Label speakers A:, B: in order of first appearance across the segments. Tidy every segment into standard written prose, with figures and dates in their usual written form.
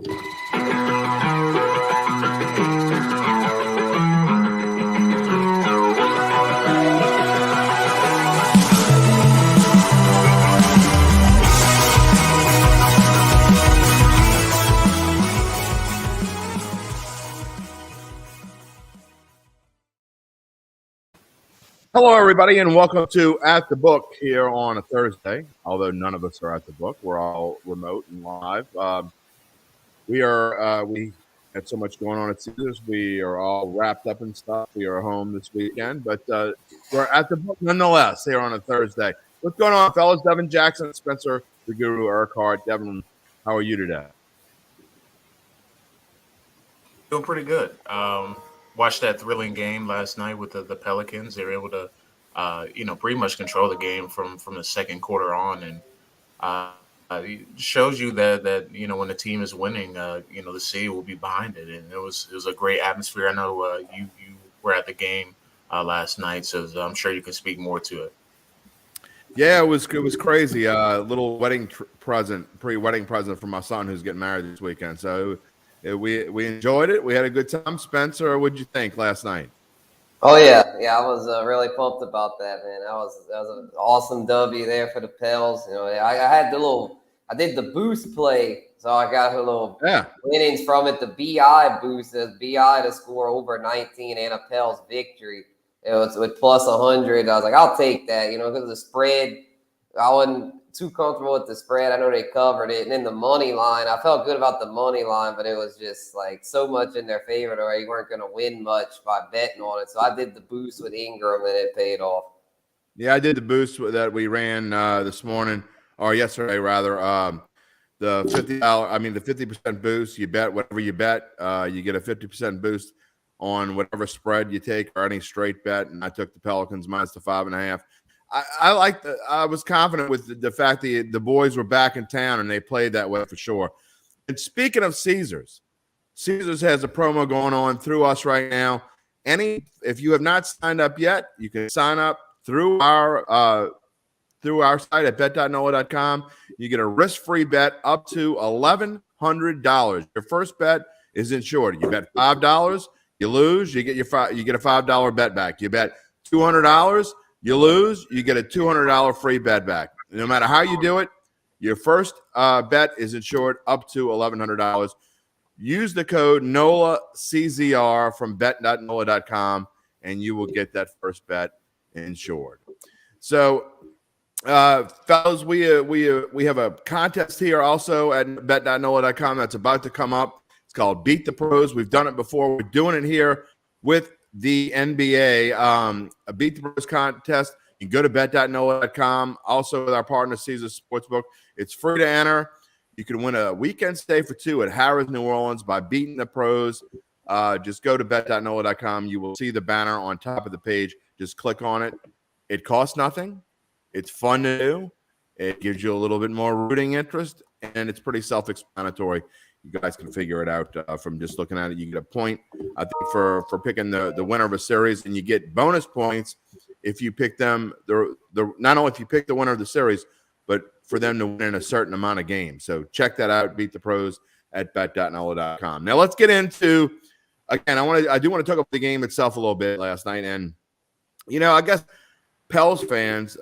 A: Hello, everybody, and welcome to At the Book here on a Thursday. Although none of us are at the book, we're all remote and live. We had so much going on at Caesars. We are all wrapped up in stuff. We are home this weekend, but we're at the book nonetheless here on a Thursday. What's going on, fellas? Devin Jackson, Spencer the Guru Urquhart. Devin, how are you today?
B: Doing pretty good. Watched that thrilling game last night with the Pelicans. They were able to, pretty much control the game from the second quarter on, and it shows you that when the team is winning, the city will be behind it, and it was a great atmosphere. I know you were at the game last night, so I'm sure you can speak more to it.
A: Yeah, it was crazy. Little pre-wedding present for my son who's getting married this weekend. So we enjoyed it. We had a good time. Spencer, what'd you think last night?
C: Oh yeah, I was really pumped about that, man. That was an awesome W there for the Pels. I did the boost play, so I got a little winnings from it. The BI boost is BI to score over 19 and a Pels victory. It was with plus 100. I was like, I'll take that, because of the spread. I wasn't too comfortable with the spread. I know they covered it. And then the money line, I felt good about the money line, but it was just like so much in their favor or you weren't going to win much by betting on it. So I did the boost with Ingram and it paid off.
A: Yeah, I did the boost that we ran this morning or yesterday rather. The $50, the 50% boost, you bet whatever you bet, you get a 50% boost on whatever spread you take or any straight bet. And I took the Pelicans minus the 5.5. I was confident with the fact that the boys were back in town and they played that way for sure. And speaking of Caesars has a promo going on through us right now. If you have not signed up yet, you can sign up through our site at bet.NOLA.com. You get a risk-free bet up to $1,100. Your first bet is insured. You bet $5, you lose, you get a $5 bet back. You bet $200. You lose, you get a $200 free bet back. No matter how you do it, your first bet is insured up to $1,100. Use the code NOLACZR from bet.NOLA.com, and you will get that first bet insured. So, fellas, we have a contest here also at bet.NOLA.com that's about to come up. It's called Beat the Pros. We've done it before. We're doing it here with the NBA, a Beat the Pros contest. You can go to bet.NOLA.com. Also with our partner, Caesars Sportsbook. It's free to enter. You can win a weekend stay for two at Harrah's, New Orleans by beating the pros. Just go to bet.NOLA.com. You will see the banner on top of the page. Just click on it. It costs nothing. It's fun to do. It gives you a little bit more rooting interest, and it's pretty self-explanatory. You guys can figure it out from just looking at it. You get a point, I think, for picking the winner of a series, and you get bonus points if you pick them. Not only if you pick the winner of the series, but for them to win in a certain amount of games. So check that out. Beat the Pros at bet.NOLA.com. Now let's get into again. I do want to talk about the game itself a little bit last night, and I guess Pels fans.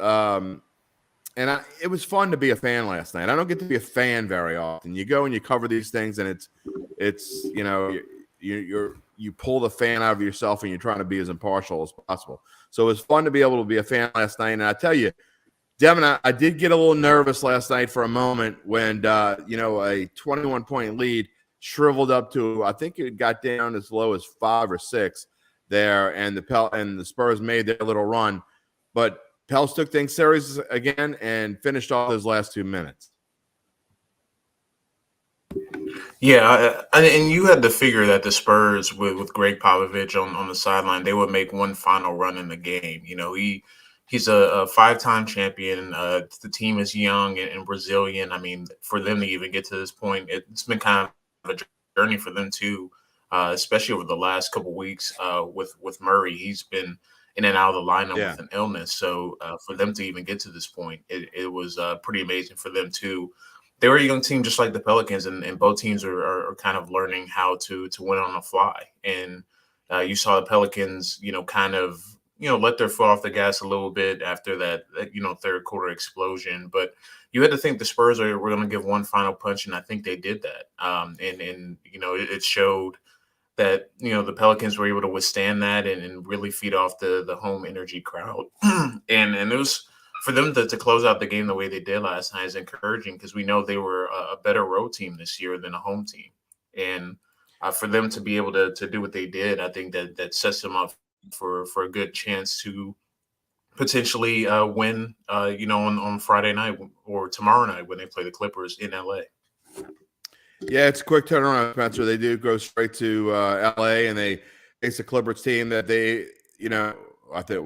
A: It was fun to be a fan last night. I don't get to be a fan very often. You go and you cover these things, and it's you pull the fan out of yourself, and you're trying to be as impartial as possible. So it was fun to be able to be a fan last night. And I tell you, Devin, I did get a little nervous last night for a moment when a 21-point lead shriveled up to, I think it got down as low as 5 or 6 there, and the Spurs made their little run, but Pels took things serious again and finished off those last 2 minutes.
B: Yeah, and you had to figure that the Spurs with Greg Popovich on the sideline, they would make one final run in the game. He's a 5-time champion. The team is young and Brazilian. I mean, for them to even get to this point, it's been kind of a journey for them too, especially over the last couple of weeks with Murray. He's been in and out of the lineup with an illness. So for them to even get to this point, it was pretty amazing for them too. they were a young team just like the Pelicans, and both teams are kind of learning how to win on the fly. And you saw the Pelicans, kind of, let their foot off the gas a little bit after that third quarter explosion. But you had to think the Spurs were going to give one final punch, and I think they did that. And it showed that, the Pelicans were able to withstand that and really feed off the home energy crowd. and it was for them to close out the game the way they did last night is encouraging, because we know they were a better road team this year than a home team. And for them to be able to do what they did, I think that sets them up for a good chance to potentially win, on Friday night or tomorrow night when they play the Clippers in LA.
A: Yeah, it's a quick turnaround, Spencer. They do go straight to LA, and they face a Clippers team that they, I think,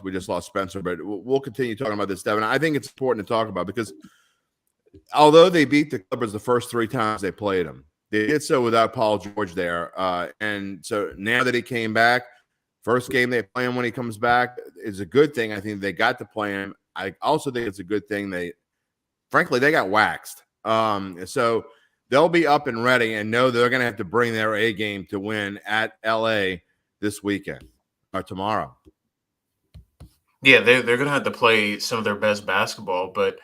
A: we just lost Spencer, but we'll continue talking about this, Devin. I think it's important to talk about because although they beat the Clippers the first 3 times they played them, they did so without Paul George there. And so now that he came back, first game they play him when he comes back is a good thing. I think they got to play him. I also think it's a good thing they got waxed. So they'll be up and ready and know they're going to have to bring their A game to win at LA this weekend or tomorrow.
B: Yeah, they're going to have to play some of their best basketball. But,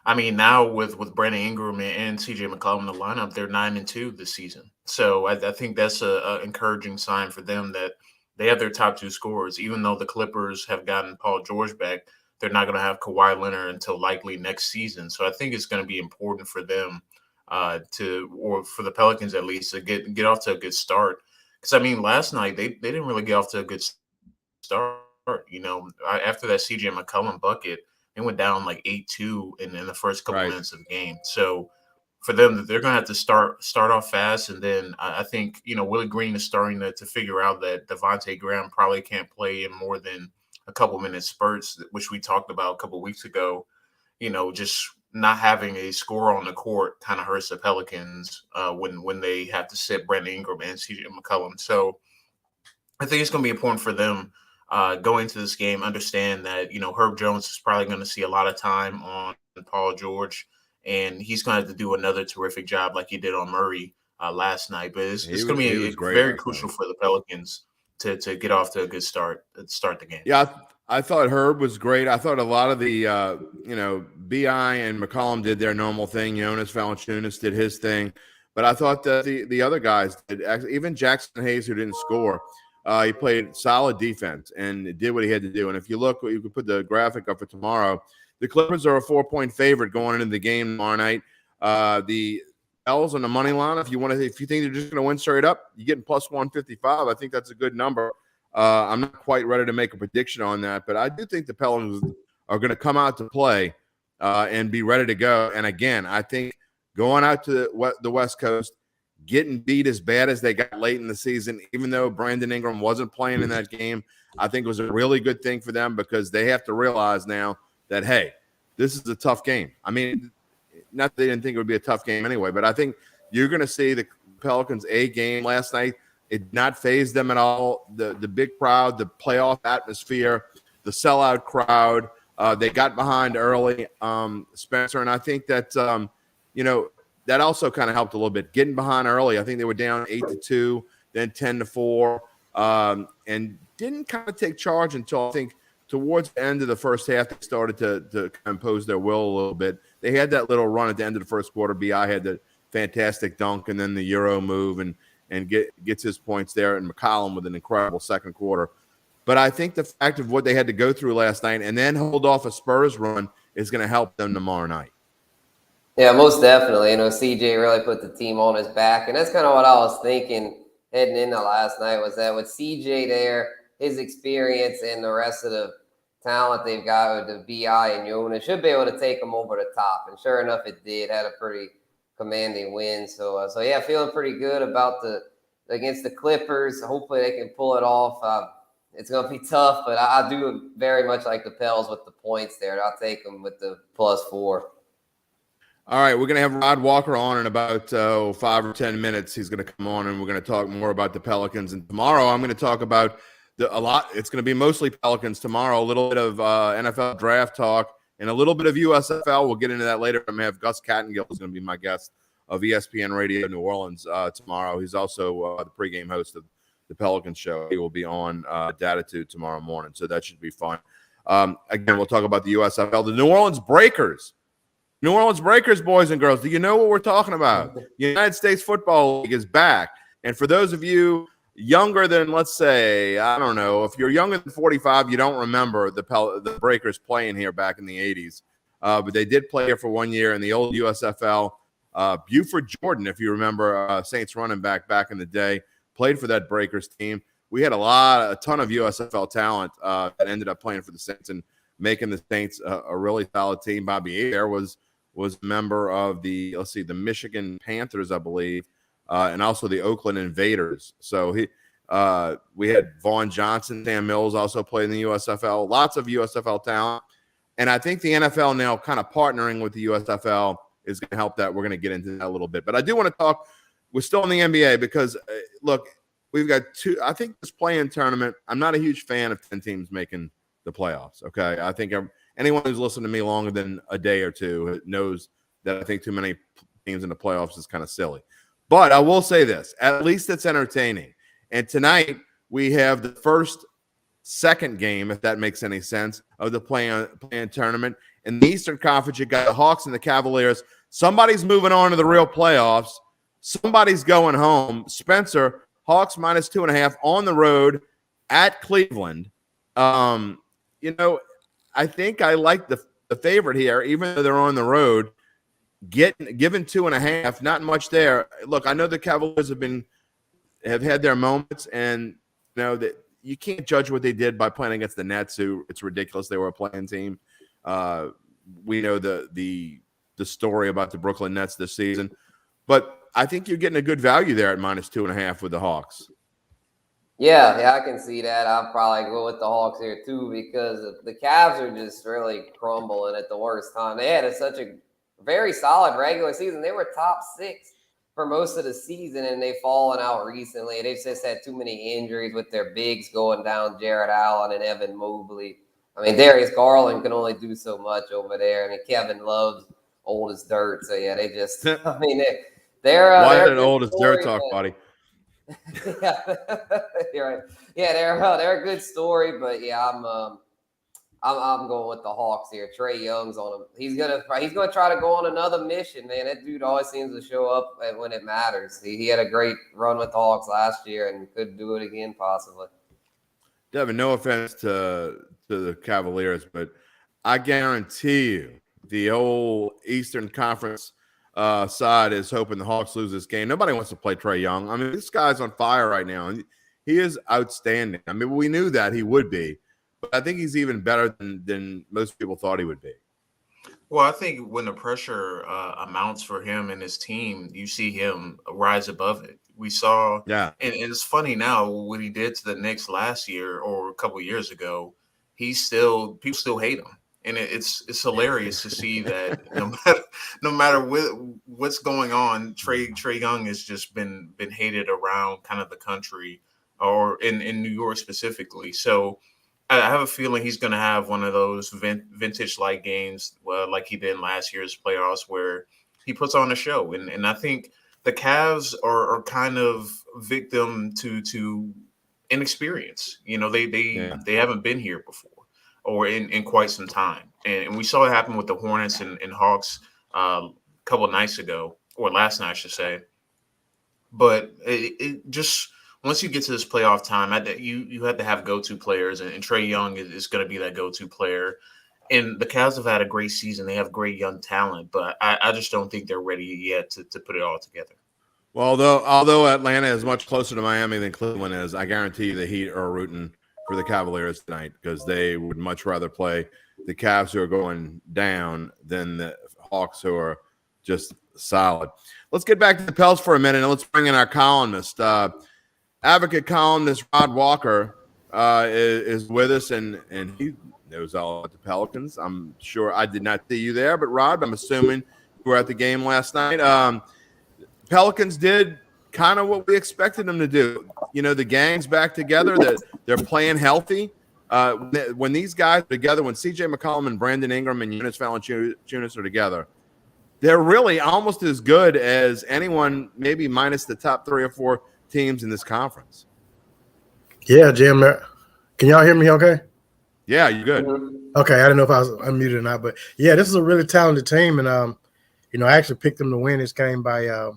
B: I mean, now with Brandon Ingram and CJ McCollum in the lineup, they're 9-2 this season. So I think that's an encouraging sign for them that they have their top 2 scorers. Even though the Clippers have gotten Paul George back, they're not going to have Kawhi Leonard until likely next season. So I think it's going to be important for them or for the Pelicans at least, to get off to a good start. Because, I mean, last night they didn't really get off to a good start. After that CJ McCollum bucket, they went down like 8-2 in the first couple minutes of the game. So for them, they're going to have to start off fast. And then I think, Willie Green is starting to figure out that Devonte Graham probably can't play in more than a couple minute spurts, which we talked about a couple weeks ago. Just not having a scorer on the court kind of hurts the Pelicans when they have to sit Brandon Ingram and CJ McCollum. So I think it's going to be important for them going into this game, understand that, Herb Jones is probably going to see a lot of time on Paul George, and he's going to have to do another terrific job like he did on Murray last night. But it's going to be very crucial for the Pelicans to get off to a good start the game.
A: Yeah, I thought Herb was great. I thought a lot of the, B.I. and McCollum did their normal thing. Jonas Valanciunas did his thing. But I thought that the other guys did. Even Jackson Hayes, who didn't score, he played solid defense and did what he had to do. And if you look, you could put the graphic up for tomorrow. The Clippers are a 4-point favorite going into the game tomorrow night. The L's on the money line. If you think they're just going to win straight up, you're getting plus 155. I think that's a good number. I'm not quite ready to make a prediction on that, but I do think the Pelicans are going to come out to play and be ready to go. And again, I think going out to the West Coast, getting beat as bad as they got late in the season, even though Brandon Ingram wasn't playing in that game, I think it was a really good thing for them because they have to realize now that, hey, this is a tough game. I mean, not that they didn't think it would be a tough game anyway, but I think you're going to see the Pelicans A game last night. It did not faze them at all. The big crowd, the playoff atmosphere, the sellout crowd, they got behind early, Spencer, and I think that, that also kind of helped a little bit. Getting behind early, I think they were down 8-2, then 10-4, and didn't kind of take charge until I think towards the end of the first half, they started to impose their will a little bit. They had that little run at the end of the first quarter. B.I. had the fantastic dunk and then the Euro move and gets his points there, and McCollum with an incredible second quarter. But I think the fact of what they had to go through last night and then hold off a Spurs run is going to help them tomorrow night.
C: Yeah, most definitely. CJ really put the team on his back. And that's kind of what I was thinking heading into last night was that with CJ there, his experience and the rest of the talent they've got with the B.I. and Jonas should be able to take them over the top. And sure enough, it did. Had a pretty commanding win. So yeah, feeling pretty good about against the Clippers. Hopefully they can pull it off. It's going to be tough, but I do very much like the Pels with the points there. I'll take them with the +4.
A: All right, we're going to have Rod Walker on in about 5 or 10 minutes. He's going to come on, and we're going to talk more about the Pelicans. And tomorrow I'm going to talk about a lot. It's going to be mostly Pelicans tomorrow, a little bit of NFL draft talk, and a little bit of USFL. We'll get into that later. I'm going to have Gus Cattingill is going to be my guest of ESPN Radio New Orleans tomorrow. He's also the pregame host of the Pelicans show. He will be on Datitude tomorrow morning, so that should be fun. Again, we'll talk about the USFL. The New Orleans Breakers. New Orleans Breakers, boys and girls. Do you know what we're talking about? The United States Football League is back. And for those of you younger than, let's say, I don't know, if you're younger than 45, you don't remember the Breakers playing here back in the 80s. But they did play here for 1 year in the old USFL. Buford Jordan, if you remember, Saints running back in the day, played for that Breakers team. We had a ton of USFL talent that ended up playing for the Saints and making the Saints a really solid team. Bobby Adair was a member of the Michigan Panthers, I believe, and also the Oakland Invaders. So we had Vaughn Johnson, Sam Mills also played in the USFL. Lots of USFL talent. And I think the NFL now kind of partnering with the USFL is going to help that. We're going to get into that a little bit. But I do want to talk – we're still in the NBA because, look, we've got two – I think this play-in tournament, I'm not a huge fan of 10 teams making the playoffs, okay? I think anyone who's listened to me longer than a day or two knows that I think too many teams in the playoffs is kind of silly. But I will say this, at least it's entertaining. And tonight we have the second game, if that makes any sense, of the play-in tournament. In the Eastern Conference, you got the Hawks and the Cavaliers. Somebody's moving on to the real playoffs. Somebody's going home. Spencer, Hawks -2.5 on the road at Cleveland. I think I like the favorite here, even though they're on the road. Given 2.5, not much there. Look, I know the Cavaliers have had their moments, and that you can't judge what they did by playing against the Nets, who it's ridiculous they were a playing team. We know the story about the Brooklyn Nets this season, but I think you're getting a good value there at -2.5 with the Hawks.
C: Yeah, I can see that. I'll probably go with the Hawks here too because the Cavs are just really crumbling at the worst time. They had such a very solid regular season. They were top 6 for most of the season, and they've fallen out recently. They've just had too many injuries with their bigs going down, Jared Allen and Evan Mobley. I mean, Darius Garland can only do so much over there. I mean, Kevin Love's old as dirt. So, yeah, they just – I mean, they're
A: why
C: they're
A: that old as dirt talk, buddy?
C: Yeah, you're right. Yeah, they're a good story, but yeah, I'm going with the Hawks here. Trae Young's on him. He's gonna try to go on another mission, man. That dude always seems to show up when it matters. He had a great run with the Hawks last year and could do it again possibly.
A: Devin, no offense to the Cavaliers, but I guarantee you the old Eastern Conference side is hoping the Hawks lose this game. Nobody wants to play Trae Young. I mean, this guy's on fire right now. He is outstanding. I mean, we knew that he would be, but I think he's even better than most people thought he would be.
B: Well, I think when the pressure amounts for him and his team, you see him rise above it. We saw, and it's funny now what he did to the Knicks last year or a couple of years ago. People still hate him. And it's hilarious to see that no matter what's going on, Trae Young has just been hated around kind of the country or in New York specifically. So I have a feeling he's going to have one of those vintage-like games like he did in last year's playoffs where he puts on a show. And I think the Cavs are kind of victim to inexperience. They haven't been here before. Or in quite some time. And we saw it happen with the Hornets and Hawks a couple of nights ago, or last night, I should say. But it just, once you get to this playoff time, you have to have go-to players, and Trae Young is going to be that go-to player. And the Cavs have had a great season. They have great young talent, but I just don't think they're ready yet to put it all together.
A: Well, although Atlanta is much closer to Miami than Cleveland is, I guarantee you the Heat are rooting for the Cavaliers tonight because they would much rather play the Cavs who are going down than the Hawks who are just solid. Let's get back to the Pels for a minute, and let's bring in our columnist. Advocate columnist Rod Walker is with us, and he knows all about the Pelicans. I'm sure I did not see you there, but Rod, I'm assuming you were at the game last night. Pelicans did kind of what we expected them to do. The gang's back together. They're playing healthy. when these guys are together, when C.J. McCollum and Brandon Ingram and Eunice Valanciunas are together, they're really almost as good as anyone, maybe minus the top 3 or 4 teams in this conference.
D: Yeah, Jim. Can y'all hear me okay?
A: Yeah, you're good.
D: Okay, I didn't know if I was unmuted or not, but yeah, this is a really talented team, and I actually picked them to win this game by I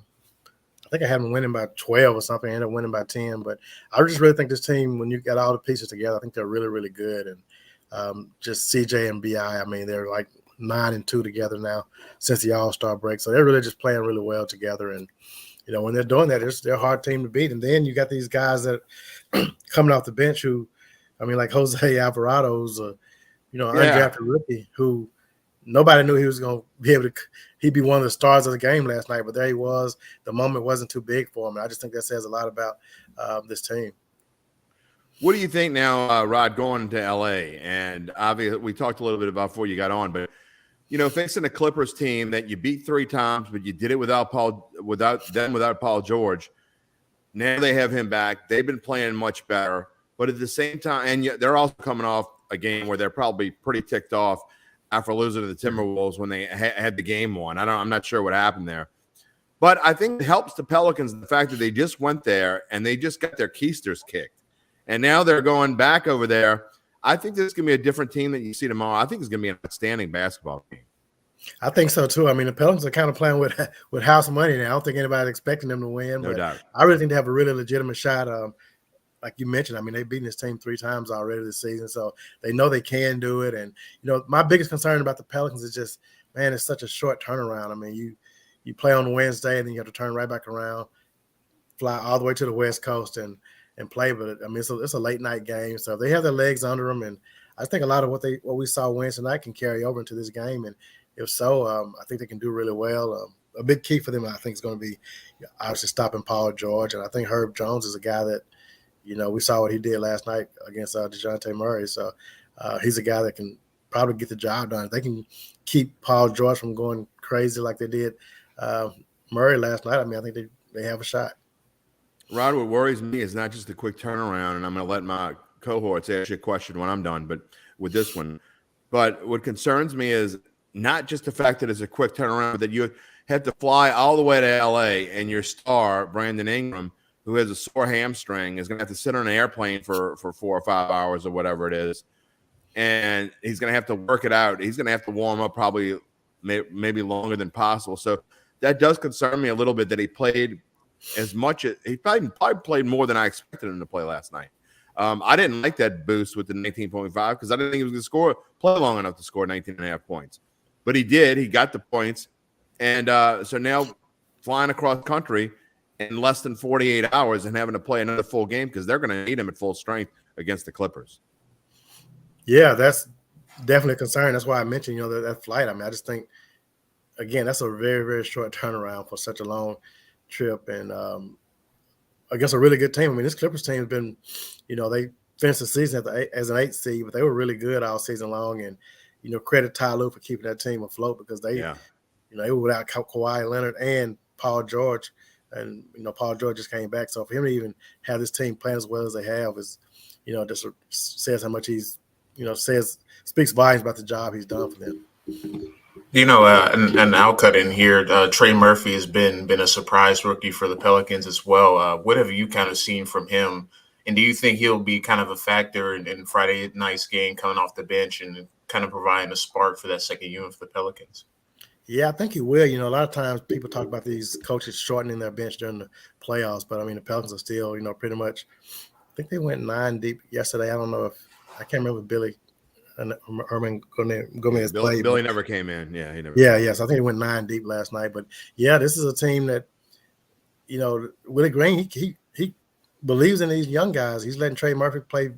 D: think I had them winning by 12 or something. I ended up winning by 10, but I just really think this team, when you got all the pieces together, I think they're really, really good. And just CJ and BI, I mean, they're like 9-2 together now since the All-Star break, so they're really just playing really well together. And when they're doing that, they're a hard team to beat. And then you got these guys that coming off the bench who, I mean, like Jose Alvarado, who's a undrafted rookie who nobody knew he was going to be able to – he'd be one of the stars of the game last night, but there he was. The moment wasn't too big for him. And I just think that says a lot about this team.
A: What do you think now, Rod, going to L.A.? And obviously we talked a little bit about before you got on, but, facing a Clippers team that you beat 3 times, but you did it without Paul George. Now they have him back. They've been playing much better. But at the same time, and they're also coming off a game where they're probably pretty ticked off after losing to the Timberwolves when they had the game won. I'm not sure what happened there. But I think it helps the Pelicans the fact that they just went there and they just got their keisters kicked. And now they're going back over there. I think this is going to be a different team that you see tomorrow. I think it's going to be an outstanding basketball game.
D: I think so, too. I mean, the Pelicans are kind of playing with house money now. I don't think anybody's expecting them to win.
A: No doubt.
D: I really think they have a really legitimate shot. Like you mentioned, I mean, they've beaten this team 3 times already this season, so they know they can do it. And, my biggest concern about the Pelicans is just, man, it's such a short turnaround. I mean, you play on Wednesday, and then you have to turn right back around, fly all the way to the West Coast and play. But, I mean, it's a late-night game, so they have their legs under them. And I think a lot of what we saw Wednesday night can carry over into this game. And if so, I think they can do really well. A big key for them, I think, is going to be obviously stopping Paul George. And I think Herb Jones is a guy that, we saw what he did last night against DeJounte Murray. So he's a guy that can probably get the job done. If they can keep Paul George from going crazy like they did Murray last night, I mean, I think they have a shot.
A: Rod, what worries me is not just a quick turnaround, and I'm going to let my cohorts ask you a question when I'm done, but with this one. But what concerns me is not just the fact that it's a quick turnaround, but that you have to fly all the way to L.A. and your star, Brandon Ingram, who has a sore hamstring, is going to have to sit on an airplane for 4 or 5 hours or whatever it is. And he's going to have to work it out. He's going to have to warm up probably maybe longer than possible. So that does concern me a little bit that he played as much as – he probably played more than I expected him to play last night. I didn't like that boost with the 19.5 because I didn't think he was going to play long enough to score 19.5 points. But he did. He got the points. And so now flying across country – in less than 48 hours and having to play another full game because they're going to need him at full strength against the Clippers.
D: Yeah, that's definitely a concern. That's why I mentioned, that flight. I mean, I just think, again, that's a very, very short turnaround for such a long trip. And against a really good team. I mean, this Clippers team has been, they finished the season as an 8th seed, but they were really good all season long. And, credit Ty Lue for keeping that team afloat because they were without Kawhi Leonard and Paul George. And, Paul George just came back. So for him to even have this team playing as well as they have is, just says how much he's, speaks volumes about the job he's done for them.
B: And I'll cut in here. Trey Murphy has been a surprise rookie for the Pelicans as well. What have you kind of seen from him? And do you think he'll be kind of a factor in Friday night's game coming off the bench and kind of providing a spark for that second unit for the Pelicans?
D: Yeah, I think he will. A lot of times people talk about these coaches shortening their bench during the playoffs, but I mean, the Pelicans are still, pretty much. I think they went 9 deep yesterday. I don't know if I can't remember if Billy and Herman Gomez played.
A: Billy never came in. Yeah, he never.
D: Yeah. So I think he went 9 deep last night. But yeah, this is a team that, Willie Green, he believes in these young guys. He's letting Trey Murphy play,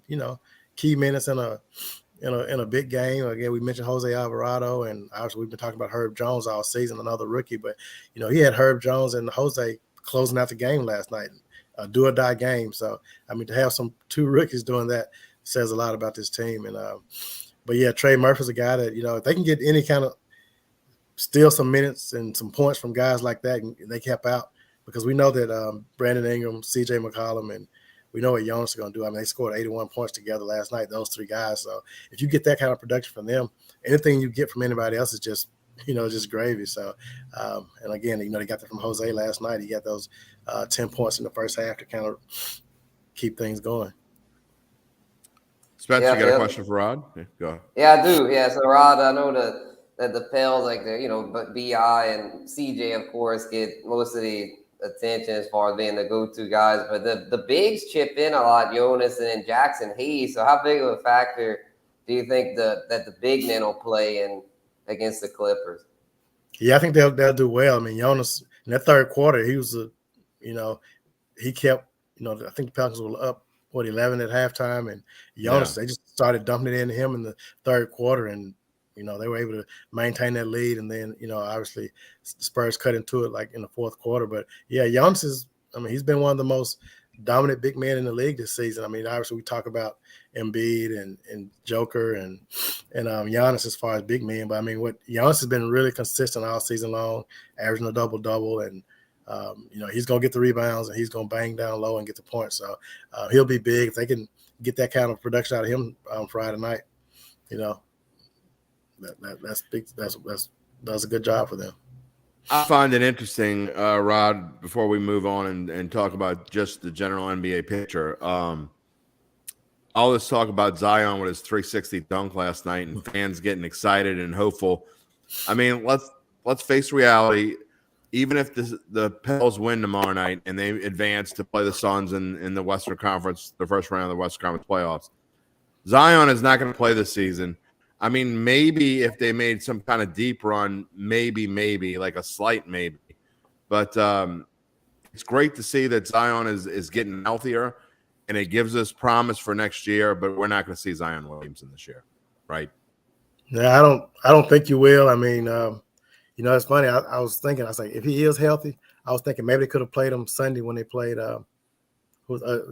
D: key minutes in a big game. Again, we mentioned Jose Alvarado, and obviously we've been talking about Herb Jones all season, another rookie. But, he had Herb Jones and Jose closing out the game last night, a do-or-die game. So, I mean, to have 2 rookies doing that says a lot about this team. And but, yeah, Trey Murphy's a guy that, if they can get any kind of steal some minutes and some points from guys like that, and they kept out, because we know that Brandon Ingram, C.J. McCollum, and we know what Jonas is going to do. I mean, they scored 81 points together last night, those three guys. So if you get that kind of production from them, anything you get from anybody else is just, just gravy. So, and again, they got that from Jose last night. He got those 10 points in the first half to kind of keep things going.
A: Spencer, you got a question for Rod? Yeah, go ahead.
C: Yeah, I do. Yeah, so Rod, I know that the Pels, but BI and CJ, of course, get most of the attention as far as being the go-to guys. But the bigs chip in a lot, Jonas and then Jackson Hayes. So how big of a factor do you think that the big men will play against the Clippers?
D: Yeah, I think they'll do well. I mean, Jonas in that third quarter, he was he kept, I think the Pelicans were up 11 at halftime, and Jonas, they just started dumping it into him in the third quarter, and they were able to maintain that lead. And then obviously the Spurs cut into it like in the fourth quarter. But yeah, Jonas he's been one of the most dominant big men in the league this season. I mean, obviously we talk about Embiid and Joker and Giannis as far as big men, but I mean, what Giannis has been really consistent all season long, averaging a double-double, and he's gonna get the rebounds and he's gonna bang down low and get the points. So he'll be big if they can get that kind of production out of him Friday night. That's big. That's a good job for them.
A: I find it interesting, Rod, before we move on and talk about just the general NBA picture. All this talk about Zion with his 360 dunk last night and fans getting excited and hopeful. I mean, let's face reality. Even if the Pels win tomorrow night and they advance to play the Suns in the Western Conference, the first round of the Western Conference playoffs, Zion is not going to play this season. I mean, maybe if they made some kind of deep run, maybe like a slight maybe. But it's great to see that Zion is getting healthier, and it gives us promise for next year. But we're not going to see Zion Williamson this year, right?
D: Yeah, I don't think you will. I mean, it's funny. I was thinking, I was like, if he is healthy, I was thinking maybe they could have played him Sunday when they played a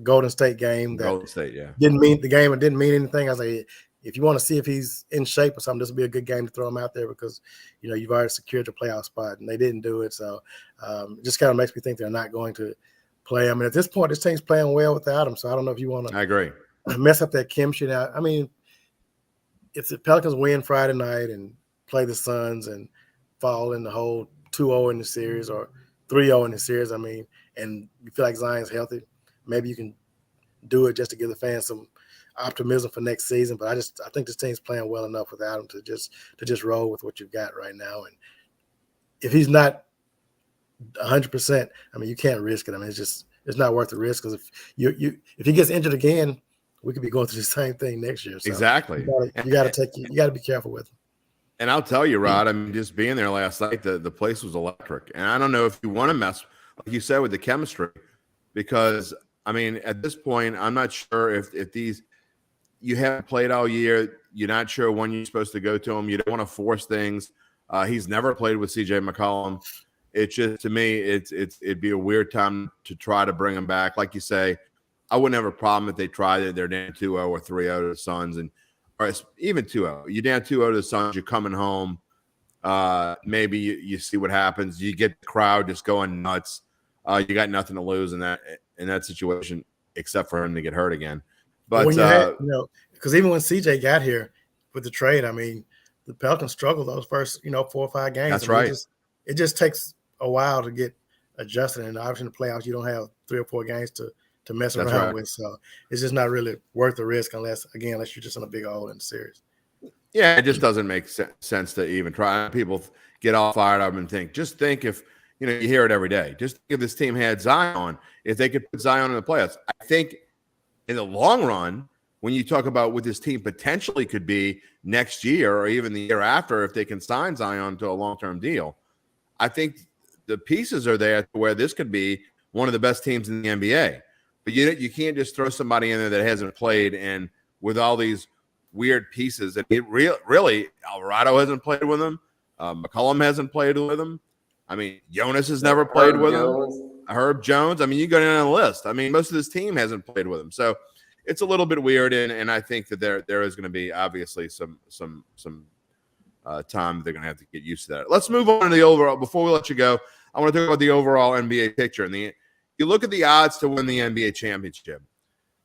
D: Golden State game.
A: Golden State, yeah.
D: Didn't mean the game and didn't mean anything. I was like, if you want to see if he's in shape or something, this will be a good game to throw him out there because, you've already secured your playoff spot, and they didn't do it. So it just kind of makes me think they're not going to play him. And at this point, this team's playing well without him. So I don't know if you want to
A: I agree.
D: Mess up that chemistry now. I mean, if the Pelicans win Friday night and play the Suns and fall in the whole 2-0 in the series or 3-0 in the series, I mean, and you feel like Zion's healthy, maybe you can do it just to give the fans some optimism for next season. But I think this team's playing well enough without him to just roll with what you've got right now. And if he's not 100%, I mean, you can't risk it. I mean, it's not worth the risk because if he gets injured again, we could be going through the same thing next year. So
A: exactly.
D: You got to be careful with him.
A: And I'll tell you, Rod, I mean, just being there last night, the place was electric. And I don't know if you want to mess, like you said, with the chemistry, because, I mean, at this point, I'm not sure if these – you haven't played all year. You're not sure when you're supposed to go to him. You don't want to force things. He's never played with CJ McCollum. It's just, to me, it'd be a weird time to try to bring him back. Like you say, I wouldn't have a problem if they tried it. They're down 2-0 or 3-0 to the Suns, or even 2-0. You're down 2-0 to the Suns. You're coming home. Maybe you see what happens. You get the crowd just going nuts. You got nothing to lose in that situation, except for him to get hurt again. But
D: because even when CJ got here with the trade, I mean, the Pelicans struggled those first 4 or 5 games.
A: That's right.
D: It just takes a while to get adjusted, and obviously in the playoffs you don't have 3 or 4 games to mess around with. So it's just not really worth the risk unless you're just in a big hole in the series.
A: Yeah, it just doesn't make sense to even try. People get all fired up and think if you hear it every day. Just think if this team had Zion, if they could put Zion in the playoffs. I think in the long run, when you talk about what this team potentially could be next year or even the year after, if they can sign Zion to a long-term deal, I think the pieces are there to where this could be one of the best teams in the NBA. But you can't just throw somebody in there that hasn't played, and with all these weird pieces. And really, Alvarado hasn't played with him. McCollum hasn't played with him. I mean, Jonas has never played with him. Herb Jones. I mean, you go down the list. I mean, most of this team hasn't played with him. So it's a little bit weird, and I think that there is going to be obviously some time they're going to have to get used to that. Let's move on to the overall. Before we let you go, I want to talk about the overall NBA picture. And you look at the odds to win the NBA championship.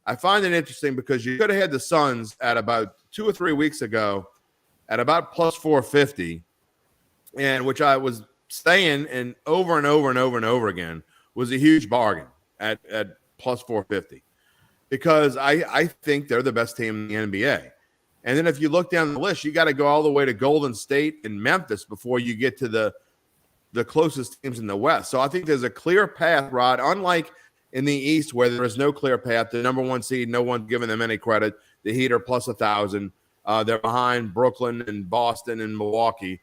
A: I find it interesting because you could have had the Suns at about 2 or 3 weeks ago at about plus 450, and which I was saying and over and over and over and over again was a huge bargain at plus 450 because I think they're the best team in the NBA. And then if you look down the list, you got to go all the way to Golden State and Memphis before you get to the closest teams in the West. So I think there's a clear path, Rod, unlike in the East where there is no clear path. The number one seed, no one's giving them any credit. The Heat are plus 1,000. They're behind Brooklyn and Boston and Milwaukee.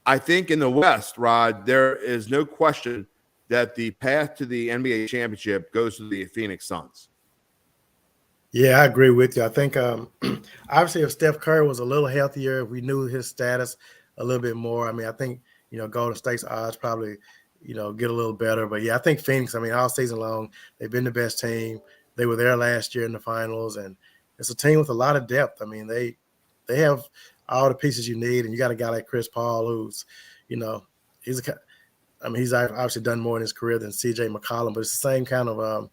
A: I think in the West, Rod, there is no question that the path to the NBA championship goes to the Phoenix Suns.
D: Yeah, I agree with you. I think obviously if Steph Curry was a little healthier, if we knew his status a little bit more, I mean, I think, Golden State's odds probably, get a little better. But, yeah, I think Phoenix, I mean, all season long, they've been the best team. They were there last year in the finals, and it's a team with a lot of depth. I mean, they have all the pieces you need, and you got a guy like Chris Paul who's, he's obviously done more in his career than C.J. McCollum, but it's the same kind of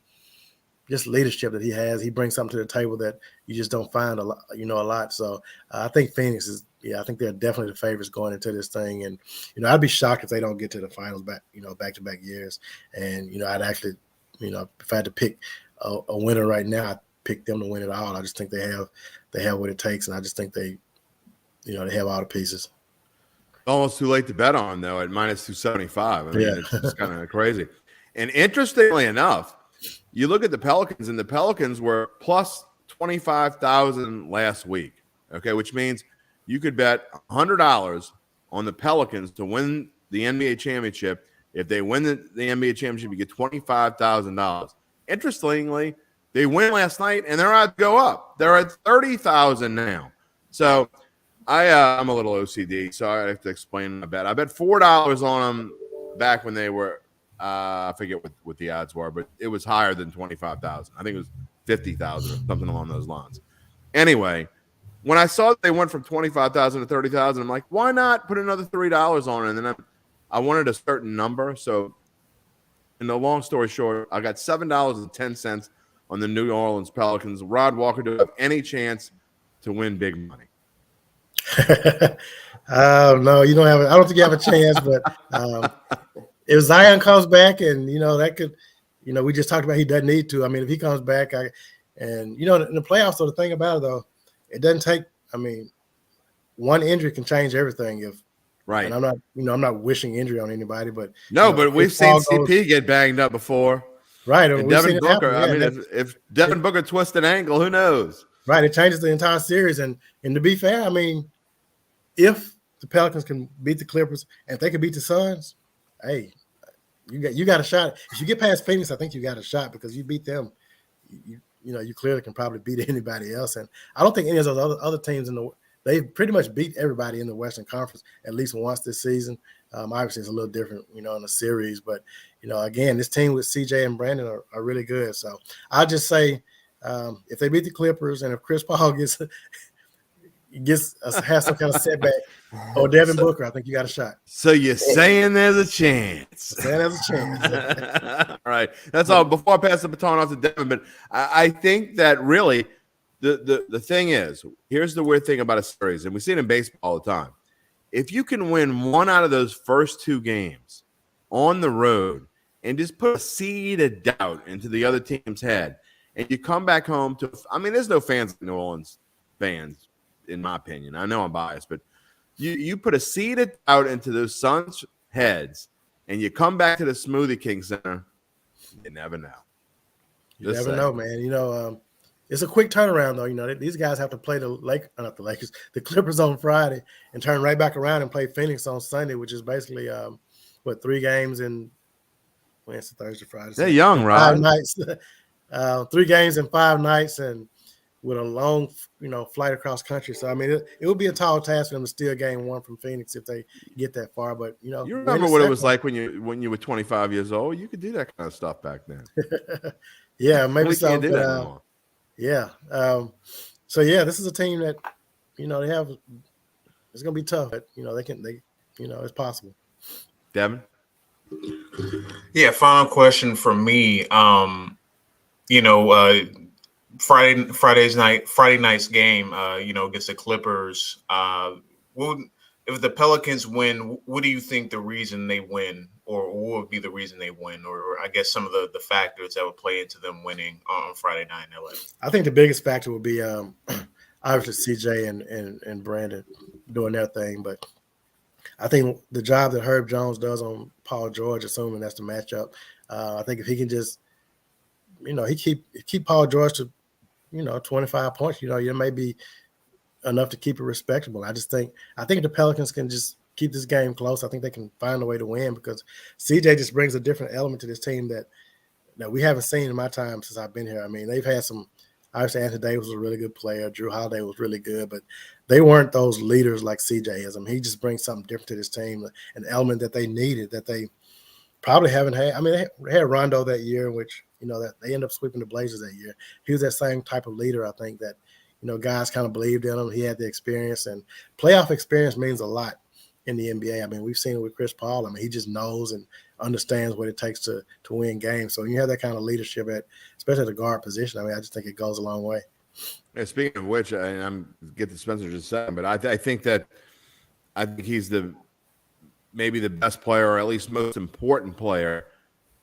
D: just leadership that he has. He brings something to the table that you just don't find a lot. So I think Phoenix is, I think they're definitely the favorites going into this thing. And, I'd be shocked if they don't get to the finals back-to-back years. And, I'd actually, if I had to pick a winner right now, I'd pick them to win it all. I just think they have what it takes. And I just think they have all the pieces.
A: Almost too late to bet on, though, at minus 275. I mean,
D: Yeah.
A: It's just kind of crazy. And interestingly enough, you look at the Pelicans, and the Pelicans were plus 25,000 last week, okay, which means you could bet $100 on the Pelicans to win the NBA championship. If they win the NBA championship, you get $25,000. Interestingly, they win last night, and their odds go up. They're at 30,000 now. So I'm a little OCD, so I have to explain my bet. I bet $4 on them back when they were I forget what the odds were, but it was higher than 25,000. I think it was 50,000 or something along those lines. Anyway, when I saw that they went from 25,000 to 30,000, I'm like, why not put another $3 on it? And then I wanted a certain number. So, in the long story short, I got $7.10 on the New Orleans Pelicans. Rod Walker, do you have any chance to win big money?
D: No, you don't have. I don't think you have a chance. But if Zion comes back, and that could, we just talked about he doesn't need to. I mean, if he comes back, in the playoffs. So the thing about it though, it doesn't take. I mean, one injury can change everything.
A: Right.
D: And I'm not wishing injury on anybody, but
A: but we've seen CP get banged up before.
D: Right.
A: And Devin Booker. If Devin Booker twists an ankle, who knows?
D: Right. It changes the entire series. And to be fair, I mean, if the Pelicans can beat the Clippers and if they can beat the Suns, hey, you got a shot. If you get past Phoenix, I think you got a shot because you beat them. You clearly can probably beat anybody else. And I don't think any of those other teams they pretty much beat everybody in the Western Conference at least once this season. Obviously, it's a little different, in the series. But, again, this team with CJ and Brandon are really good. So I'll just say if they beat the Clippers and if Chris Paul has some kind of setback or Devin Booker, I think you got a shot.
A: So you're saying there's a chance. All right. That's all. Before I pass the baton off to Devin, but I think that really the thing is, here's the weird thing about a series, and we see it in baseball all the time. If you can win one out of those first two games on the road and just put a seed of doubt into the other team's head, and you come back home to – I mean, there's no fans like New Orleans fans, in my opinion. I know I'm biased, but you put a seed of doubt into those Suns' heads, and you come back to the Smoothie King Center, you never know.
D: You never know, man. It's a quick turnaround, though. These guys have to play the Clippers on Friday and turn right back around and play Phoenix on Sunday, which is basically 3 games in Wednesday, Thursday, Friday.
A: They're young, right?
D: 5 nights, 3 games in 5 nights, and with a long, flight across country. So I mean, it would be a tall task for them to steal game 1 from Phoenix if they get that far. But you
A: remember what it was like when you were 25 years old. You could do that kind of stuff back then.
D: Yeah, maybe so.
A: Can't do that anymore.
D: Yeah. So yeah, this is a team that, they have. It's gonna be tough, but it's possible.
A: Devin.
B: Yeah. Final question for me. Friday night's game, against the Clippers. If the Pelicans win, what do you think the reason they win, or what would be the reason they win, or I guess some of the factors that would play into them winning on Friday night in LA?
D: I think the biggest factor would be obviously CJ and Brandon doing their thing, but I think the job that Herb Jones does on Paul George, assuming that's the matchup, I think if he can just, he keep Paul George to, 25 points, it may be enough to keep it respectable. I think the Pelicans can just keep this game close. I think they can find a way to win because CJ just brings a different element to this team that we haven't seen in my time since I've been here. I mean, they've had some. Obviously, Anthony Davis was a really good player. Drew Holiday was really good, but they weren't those leaders like CJ is. I mean, he just brings something different to this team, an element that they needed that they probably haven't had. I mean, they had Rondo that year, which that they ended up sweeping the Blazers that year. He was that same type of leader, I think, that guys kind of believed in him. He had the experience, and playoff experience means a lot in the NBA. I mean, we've seen it with Chris Paul. I mean, he just knows and understands what it takes to win games. So when you have that kind of leadership especially at the guard position, I mean, I just think it goes a long way.
A: Yeah, speaking of which, I'm get to Spencer just a second, but I think he's maybe the best player, or at least most important player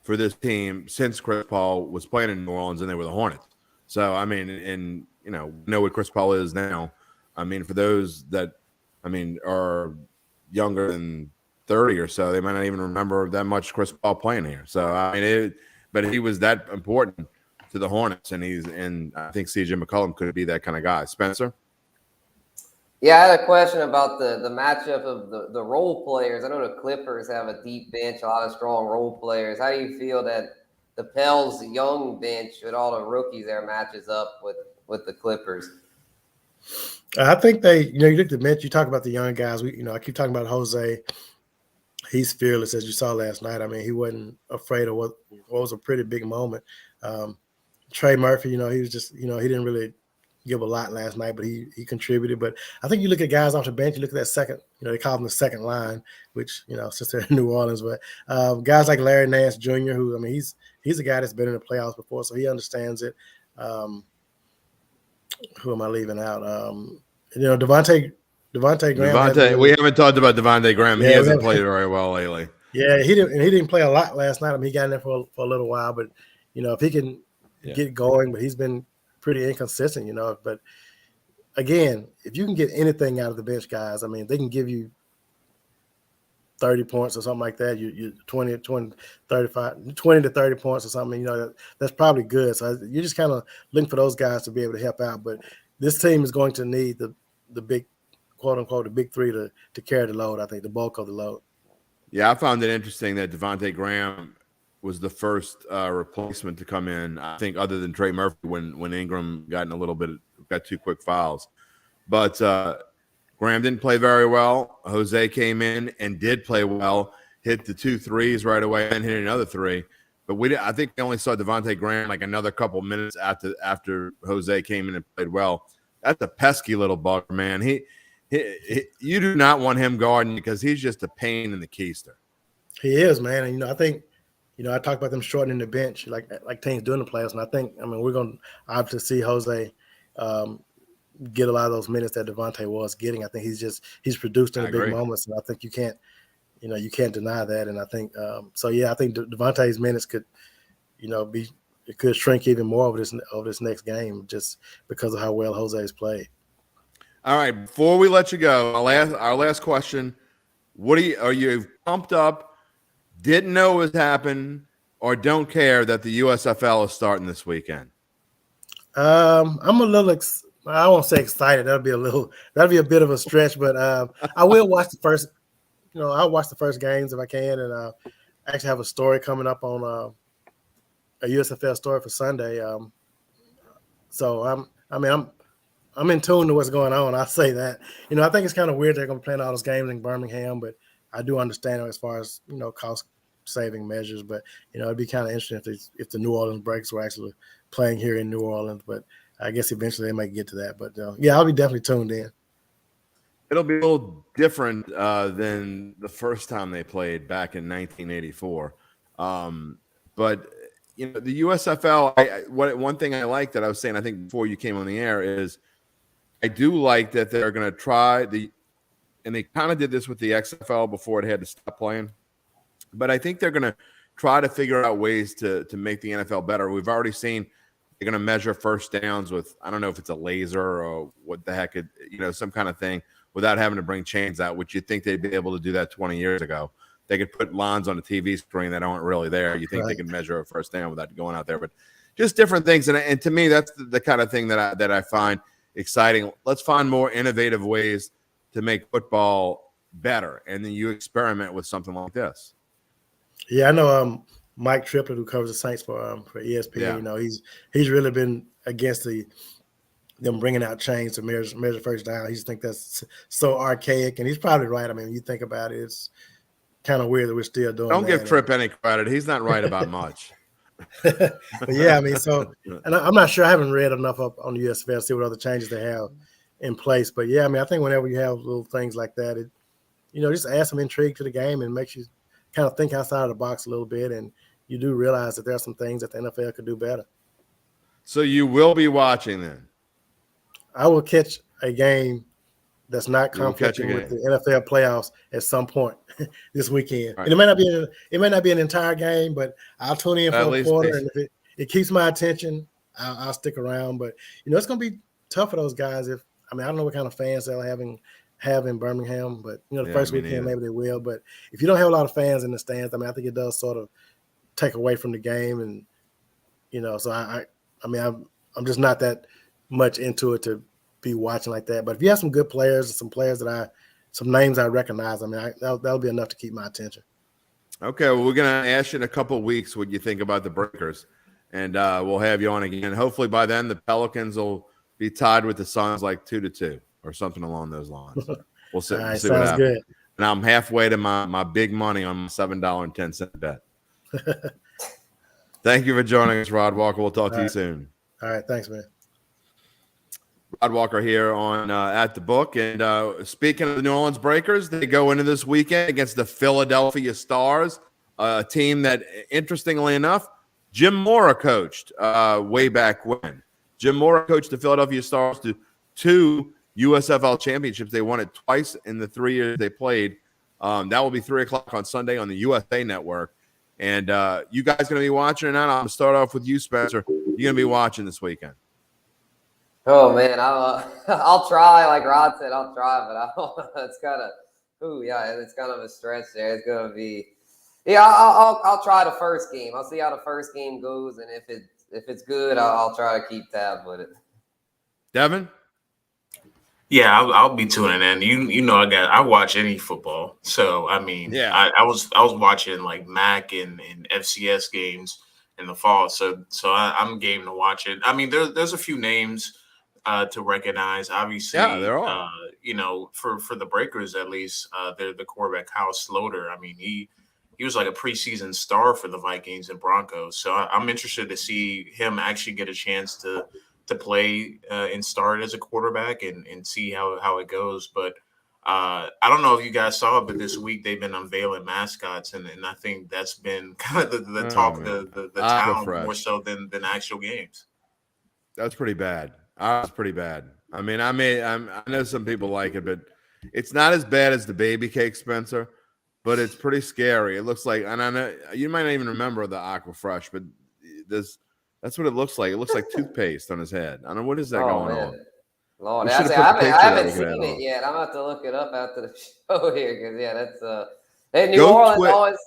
A: for this team since Chris Paul was playing in New Orleans and they were the Hornets. So I mean, and know what Chris Paul is now. I mean, for those that are younger than 30 or so, they might not even remember that much Chris Paul playing here. So I mean, but he was that important to the Hornets, and I think CJ McCollum could be that kind of guy. Spencer?
C: Yeah, I had a question about the matchup of the role players. I know the Clippers have a deep bench, a lot of strong role players. How do you feel that the Pels young bench with all the rookies there matches up with the Clippers?
D: I think you look at the bench, you talk about the young guys. I keep talking about Jose. He's fearless, as you saw last night. I mean, he wasn't afraid of what was a pretty big moment. Trey Murphy, he was just, he didn't really give a lot last night, but he contributed. But I think you look at guys off the bench, you look at that second, they call them the second line, which, since they're in New Orleans, but guys like Larry Nance Jr., who, I mean, he's a guy that's been in the playoffs before, so he understands it. Who am I leaving out? Devonte Graham.
A: We haven't talked about Devonte Graham. Yeah, he hasn't played very well lately.
D: Yeah, he didn't play a lot last night. I mean, he got in there for a little while, but if he can get going, but he's been pretty inconsistent, But again, if you can get anything out of the bench guys, I mean, they can give you 30 points or something like that. You 20 to 30 points or something, that's probably good. So you're just kind of looking for those guys to be able to help out. But this team is going to need the big, quote unquote, the big three to carry the load. I think the bulk of the load.
A: Yeah, I found it interesting that Devonte Graham was the first replacement to come in, I think, other than Trey Murphy when Ingram got two quick fouls. But Graham didn't play very well. Jose came in and did play well, hit the 2 threes right away and hit another 3. But I think we only saw Devonte Graham like another couple minutes after Jose came in and played well. That's a pesky little bugger, man. You do not want him guarding because he's just a pain in the keister.
D: He is, man. And, I think, I talked about them shortening the bench like teams doing the playoffs. And I think, we're going to obviously see Jose get a lot of those minutes that Devonte was getting. I think he's produced in the big moments. And I think you can't deny that. And I think, I think Devonte's minutes could, it could shrink even more over this next game just because of how well Jose's played.
A: All right, before we let you go, our last question: are you pumped up? Didn't know it was happening, or don't care that the USFL is starting this weekend?
D: I'm a little. I won't say excited. That'll be a bit of a stretch, but I will watch the first. I'll watch the first games if I can, and I actually have a story coming up on a USFL story for Sunday. So I'm in tune to what's going on. I'll say that. I think it's kind of weird they're going to be playing all those games in Birmingham, but I do understand it as far as, cost-saving measures. But, it'd be kind of interesting if the New Orleans Breakers were actually playing here in New Orleans. But I guess eventually they might get to that. But, I'll be definitely tuned in.
A: It'll be a little different than the first time they played back in 1984. But the USFL, one thing I like that I was saying, I think before you came on the air, is I do like that they're going to try and they kind of did this with the XFL before it had to stop playing. But I think they're going to try to figure out ways to make the NFL better. We've already seen they're going to measure first downs with, I don't know if it's a laser or what the heck, some kind of thing, without having to bring chains out, which you'd think they'd be able to do that 20 years ago. They could put lines on the TV screen that aren't really there. You think they can measure a first down without going out there, but just different things. And to me, that's the kind of thing that I find exciting. Let's find more innovative ways to make football better, and then you experiment with something like this.
D: Yeah, I know Mike Triplett, who covers the Saints for ESPN.
A: Yeah.
D: He's really been against them bringing out chains to measure first down. He just think that's so archaic, and he's probably right. I mean, when you think about it, it's kind of weird that we're still doing
A: Don't
D: that.
A: give Tripp any credit. He's not right about much.
D: But yeah, I mean, and I'm not sure. I haven't read enough up on the USFL to see what other changes they have in place. But yeah, I mean, I think whenever you have little things like that, it just adds some intrigue to the game and makes you kind of think outside of the box a little bit, and you do realize that there are some things that the NFL could do better.
A: So you will be watching then?
D: I will catch a game that's not conflicting with the NFL playoffs at some point this weekend. Right. And it may not be an entire game, but I'll tune in for a quarter, and if it keeps my attention, I'll stick around. But it's going to be tough for those guys. I don't know what kind of fans they'll have in Birmingham, but the first weekend maybe they will. But if you don't have a lot of fans in the stands, I think it does sort of take away from the game, and so I'm just not that much into it to be watching like that. But if you have some good players and some players some names I recognize, that'll be enough to keep my attention.
A: Okay, well, we're gonna ask you in a couple of weeks what you think about the Breakers, and we'll have you on again. Hopefully by then the Pelicans will be tied with the Suns like 2-2 or something along those lines. We'll see.
D: All right,
A: see what happens.
D: Good.
A: And I'm halfway to my big money on my $7.10 bet. Thank you for joining us, Rod Walker. We'll talk to you soon.
D: All right, thanks, man.
A: Rod Walker here on At the Book. And speaking of the New Orleans Breakers, they go into this weekend against the Philadelphia Stars, a team that, interestingly enough, Jim Mora coached way back when. Jim Mora coached the Philadelphia Stars to 2 USFL championships. They won it twice in the 3 years they played. That will be 3 o'clock on Sunday on the USA Network. And you guys going to be watching or not? I'm going to start off with you, Spencer. You're going to be watching this weekend.
C: Oh man, I'll try. Like Rod said, I'll try, but it's kind of, it's kind of a stretch there. It's gonna be, I'll try the first game. I'll see how the first game goes, and if it's good, I'll try to keep tab with it.
A: Devin?
B: Yeah, I'll be tuning in. I watch any football, so I was watching like MAC and FCS games in the fall, so I'm game to watch it. I mean, there's a few names to recognize. Obviously,
A: there are.
B: For the Breakers at least, they're the quarterback Kyle Sloter. I mean, he was like a preseason star for the Vikings and Broncos. So I'm interested to see him actually get a chance to play and start as a quarterback and see how it goes. But I don't know if you guys saw it, but this week they've been unveiling mascots, and I think that's been kind of the talk of the town more so than actual games.
A: That's pretty bad. That's pretty bad. I mean, I know some people like it, but it's not as bad as the baby cake, Spencer, but it's pretty scary. It looks like, and I know you might not even remember the Aqua Fresh, but that's what it looks like. It looks like toothpaste on his head. I don't know what is that going on.
C: Lord, I haven't seen it yet. I'm gonna have to look it up after the show here because New Orleans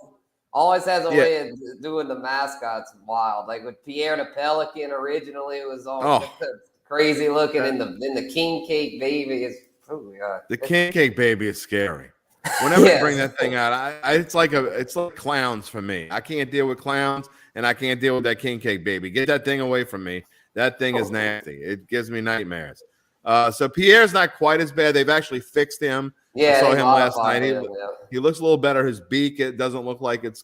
C: always has a way of doing the mascots wild. Like with Pierre the Pelican originally, it was all crazy looking, and the king cake baby is
A: the king cake baby is scary. Whenever they bring that thing out, it's like clowns for me. I can't deal with clowns, and I can't deal with that king cake baby. Get that thing away from me. That thing is nasty. It gives me nightmares. So Pierre's not quite as bad. They've actually fixed him.
C: Yeah,
A: I saw him last night. He looks a little better. His beak, it doesn't look like it's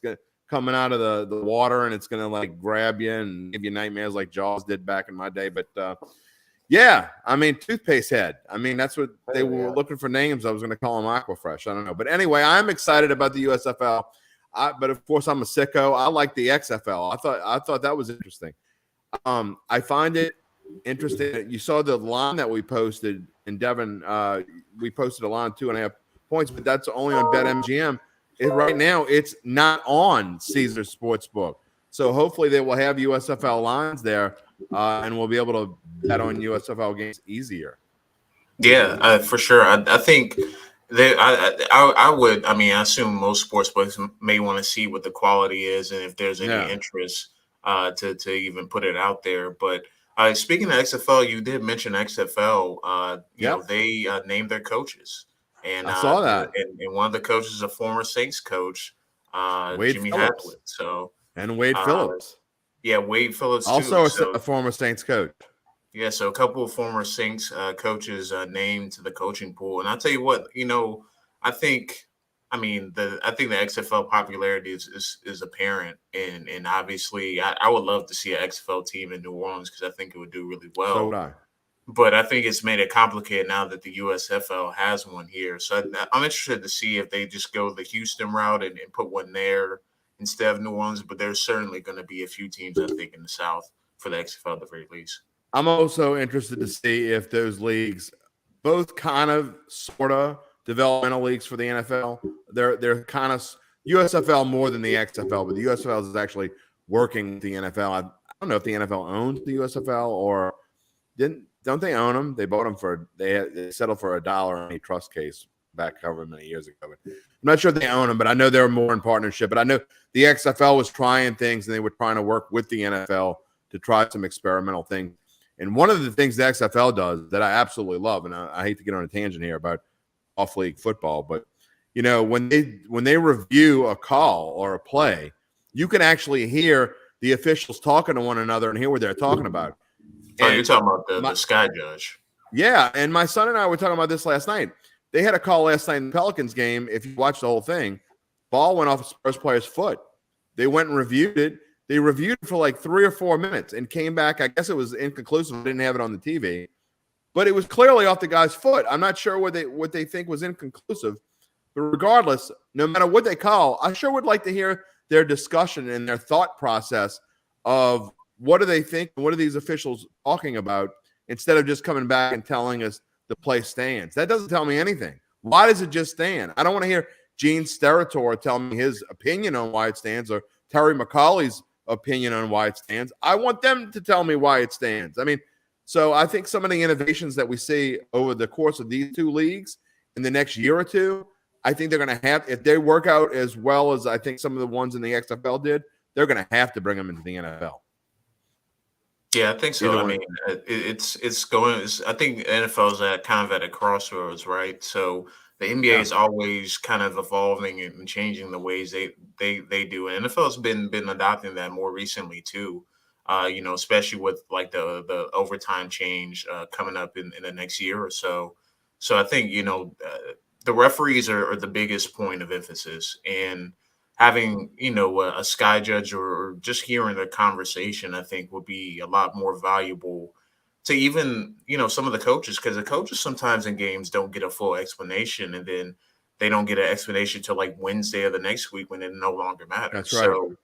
A: coming out of the water and it's going to like grab you and give you nightmares like Jaws did back in my day. But toothpaste head. I mean, that's what they were looking for names. I was going to call him Aquafresh. I don't know. But anyway, I'm excited about the USFL. but of course I'm a sicko. I like the XFL. I thought that was interesting. I find it interesting. You saw the line that we posted in Devin. We posted a line 2.5 points, but that's only on BetMGM. Right now, it's not on Caesars Sportsbook. So hopefully they will have USFL lines there, and we'll be able to bet on USFL games easier.
B: Yeah, for sure. I think I would. I mean, I assume most sportsbooks may want to see what the quality is and if there's any interest to even put it out there. But speaking of XFL, you did mention XFL. You know, they named their coaches, and
A: I saw that.
B: And one of the coaches is a former Saints coach, Jimmy
A: Phillips.
B: Haslett. So
A: Wade Phillips.
B: Yeah, Wade Phillips
A: also
B: too.
A: a former Saints coach.
B: Yeah, so a couple of former Saints coaches named to the coaching pool, and I'll tell you what, you know, I think the XFL popularity is apparent, and obviously, I would love to see an XFL team in New Orleans because I think it would do really well.
A: So would I.
B: But I think it's made it complicated now that the USFL has one here. So I'm interested to see if they just go the Houston route and put one there instead of New Orleans. But there's certainly going to be a few teams, I think, in the South for the XFL at the very least.
A: I'm also interested to see if those leagues, both kind of sort of developmental leagues for the NFL, they're kind of USFL more than the XFL, but the USFL is actually working with the NFL. I don't know if the NFL owns the USFL or don't they own them? They bought them they settled for $1 on a trust case back however many years ago. But I'm not sure if they own them, but I know they're more in partnership. But I know the XFL was trying things and they were trying to work with the NFL to try some experimental things. And one of the things the XFL does that I absolutely love, and I hate to get on a tangent here about off-league football, but you know, when they review a call or a play, you can actually hear the officials talking to one another and hear what they're talking about.
B: Oh, you're talking about the Sky Judge.
A: Yeah, and my son and I were talking about this last night. They had a call last night in the Pelicans game. If you watch the whole thing, ball went off a Spurs player's foot. They went and reviewed it. They reviewed it for like 3 or 4 minutes and came back. I guess it was inconclusive. Didn't have it on the TV, but it was clearly off the guy's foot. I'm not sure what they think was inconclusive, but regardless, no matter what they call, I sure would like to hear their discussion and their thought process of what do they think and what are these officials talking about instead of just coming back and telling us the play stands. That doesn't tell me anything. Why does it just stand? I don't want to hear Gene Steratore tell me his opinion on why it stands or Terry McCauley's opinion on why it stands. I want them to tell me why it stands. I mean, so I think some of the innovations that we see over the course of these two leagues in the next year or two, I think they're going to have, if they work out as well as I think some of the ones in the XFL did, they're going to have to bring them into the NFL.
B: Yeah, I think so. I mean, it's going. I think NFL is at a crossroads, right? So the NBA is always kind of evolving and changing the ways they do. And NFL has been adopting that more recently too. You know, especially with like the overtime change coming up in the next year or so. So I think, you know, the referees are the biggest point of emphasis, and having, you know, a Sky Judge or just hearing the conversation, I think would be a lot more valuable to even, you know, some of the coaches, because the coaches sometimes in games don't get a full explanation, and then they don't get an explanation till like Wednesday of the next week when it no longer matters.
A: That's right.
B: So